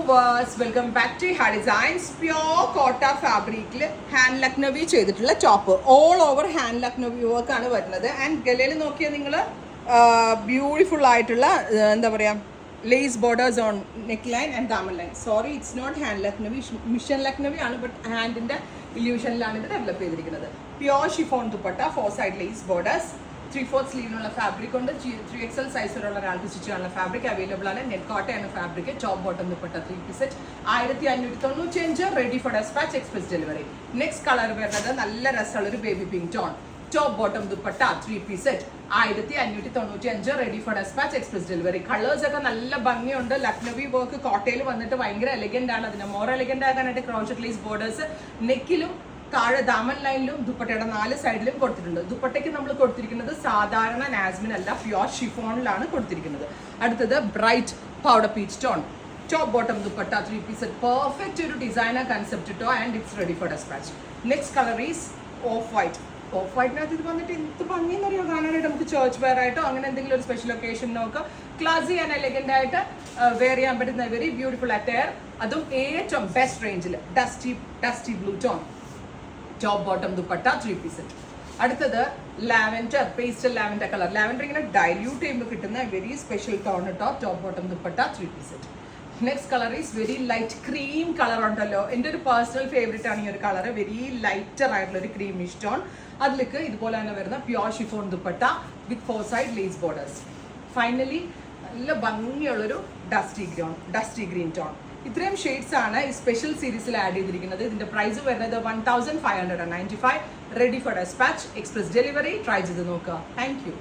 lovers, welcome back to Hair Designs. Pure Kota fabric hand Lucknowi ചെയ്തിട്ടുള്ള top all over hand Lucknowi work ആണ് വരുന്നത്. And ഗലയിൽ നോക്കിയാൽ നിങ്ങൾ beautiful ആയിട്ടുള്ള എന്താ പറയുക lace borders on neck line and ദാമൻ line. Sorry, it's not hand Lucknowi, machine Lucknowi ആണ്, ബട്ട് ഹാൻഡിൻ്റെ ഇല്യൂഷനിലാണ് ഇത് ഡെവലപ്പ് ചെയ്തിരിക്കുന്നത്. Pure chiffon dupatta, 4 side lace borders, 3/4 സ്ലീവിനുള്ള ഫാബ്രിക് ഉണ്ട്. 3XL സൈസിലുള്ള ഒരാൾക്ക് സ്റ്റിച്ച് ചെയ്യാനുള്ള ഫാബ്രിക് അവൈലബിൾ ആണ്. നെറ്റ് കോട്ടയാണ് fabric. Top bottom dupatta 3 piece set 1595, ready for despatch, express delivery. Next colour വരുന്നത് നല്ല രസമുള്ള ഒരു baby pink tone. Top bottom dupatta 3 piece set 1595, ready for despatch, express delivery. Colours ഒക്കെ നല്ല ഭംഗിയുണ്ട്. ലക്നവി വർക്ക് കോട്ടയിൽ വന്നിട്ട് ഭയങ്കര എലിഗന്റ് ആണ്. അതിന് മോർ എലിഗന്റ് ആകാനായിട്ട് ക്രോഷറ്റ് ലേസ് ബോർഡേഴ്സ് നെക്കിലും താഴെ ദാമൻ ലൈനിലും ദുപ്പട്ടയുടെ 4 സൈഡിലും കൊടുത്തിട്ടുണ്ട്. ദുപ്പട്ടയ്ക്ക് നമ്മൾ കൊടുത്തിരിക്കുന്നത് സാധാരണ നാസ്മിൻ അല്ല, പ്യോർ ഷിഫോണിലാണ് കൊടുത്തിരിക്കുന്നത്. അടുത്തത് bright powder peach tone. Top bottom dupatta 3 piece set, perfect ഒരു designer concept too and it's ready for despatch. Next colour is off white. Off വൈറ്റിനകത്ത് ഇത് വന്നിട്ട് എന്ത് ഭംഗിയെന്നറിയോ കാണാനായിട്ട്. നമുക്ക് ചേർച്ച് വെയർ ആയിട്ടോ അങ്ങനെ എന്തെങ്കിലും ഒരു സ്പെഷ്യൽ ഒക്കേഷനൊക്കെ ക്ലാസി ആൻഡ് എലഗന്റ് ആയിട്ട് വെയർ ചെയ്യാൻ പറ്റുന്ന വെരി ബ്യൂട്ടിഫുൾ അറ്റയർ. അതും ഏറ്റവും ബെസ്റ്റ് റേഞ്ചിൽ dusty blue tone. Top bottom dupatta 3 piece set. അടുത്തത് lavender, pastel lavender colour. Lavender ഇങ്ങനെ ഡൈല്യൂട്ട് ചെയ്യുമ്പോൾ കിട്ടുന്ന വെരി സ്പെഷ്യൽ ടോൺ കേട്ടോ. Top bottom dupatta 3 piece set. Next colour is very light cream colour ഉണ്ടല്ലോ. എൻ്റെ ഒരു പേഴ്സണൽ ഫേവറേറ്റ് ആണ് ഈ ഒരു കളർ. വെരി ലൈറ്റർ ആയിട്ടുള്ള ഒരു ക്രീമിഷ് ടോൺ. അതിലേക്ക് ഇതുപോലെ തന്നെ വരുന്ന പ്യോർ ഷിഫോൺ ദുപ്പട്ട വിത്ത് 4 side ലേസ് ബോർഡേഴ്സ്. ഫൈനലി നല്ല ഭംഗിയുള്ളൊരു ഡസ്റ്റി ഗ്രീൻ ടോൺ. ഇത്രയും ഷെയ്ഡ്സ് ആണ് ഈ സ്പെഷ്യൽ സീരീസിൽ ആഡ് ചെയ്തിരിക്കുന്നത്. ഇതിന്റെ പ്രൈസ് വരുന്നത് 1595, ready for despatch, express delivery. Try ചെയ്ത് നോക്കുക. Thank U.